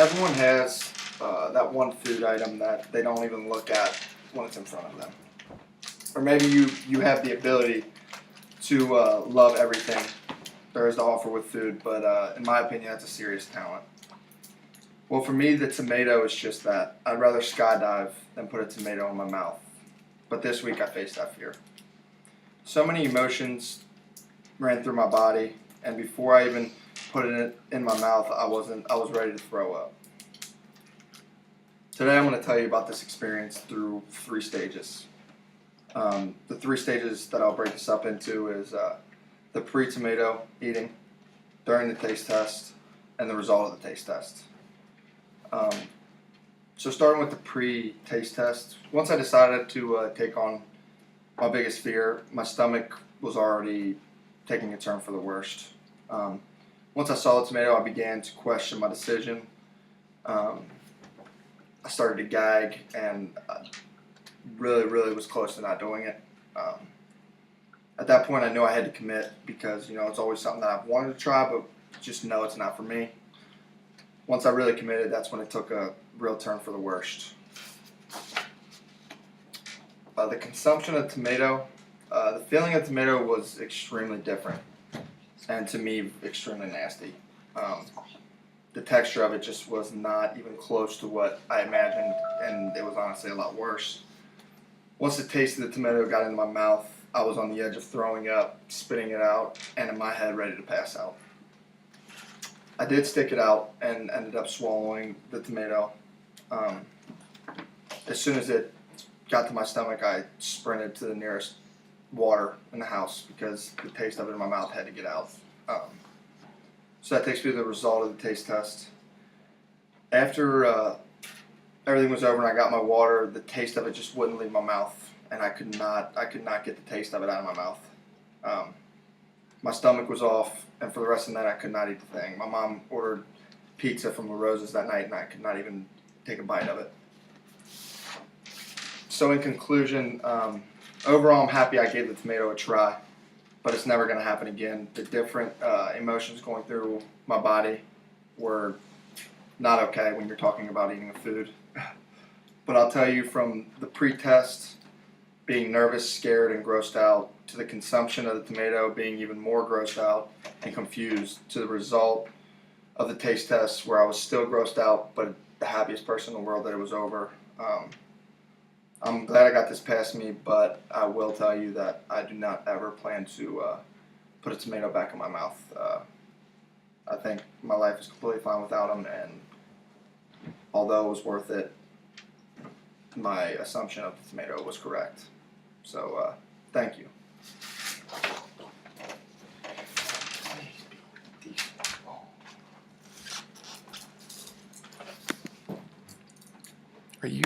everyone has that one food item that they don't even look at when it's in front of them. Or maybe you have the ability to love everything there is to offer with food, but in my opinion, that's a serious talent. Well, for me, the tomato is just that. I'd rather skydive than put a tomato in my mouth. But this week, I faced that fear. So many emotions ran through my body, and before I even put it in my mouth, I was ready to throw up. Today I'm going to tell you about this experience through 3 stages. The 3 stages that I'll break this up into is the pre-tomato eating, during the taste test, and the result of the taste test. So starting with the pre-taste test, once I decided to take on my biggest fear, my stomach was already taking a turn for the worst. Once I saw the tomato, I began to question my decision. I started to gag, and I really was close to not doing it. At that point, I knew I had to commit because, it's always something that I've wanted to try, but just know it's not for me. Once I really committed, that's when it took a real turn for the worst. The consumption of tomato, the feeling of tomato was extremely different, and to me, extremely nasty. The texture of it just was not even close to what I imagined, and it was honestly a lot worse. Once the taste of the tomato got into my mouth, I was on the edge of throwing up, spitting it out, and in my head ready to pass out. I did stick it out and ended up swallowing the tomato. As soon as it got to my stomach, I sprinted to the nearest water in the house because the taste of it in my mouth had to get out. So that takes me to the result of the taste test. After everything was over and I got my water, the taste of it just wouldn't leave my mouth, and I could not get the taste of it out of my mouth. My stomach was off, and for the rest of the night, I could not eat the thing. My mom ordered pizza from La Rosa's that night, and I could not even take a bite of it. So in conclusion, overall, I'm happy I gave the tomato a try, but it's never going to happen again. The different emotions going through my body were not okay when you're talking about eating a food. But I'll tell you, from the pre-test, being nervous, scared, and grossed out, to the consumption of the tomato, being even more grossed out and confused, to the result of the taste test where I was still grossed out, but the happiest person in the world that it was over. I'm glad I got this past me, but I will tell you that I do not ever plan to put a tomato back in my mouth. I think my life is completely fine without them, and although it was worth it, my assumption of the tomato was correct. So, thank you.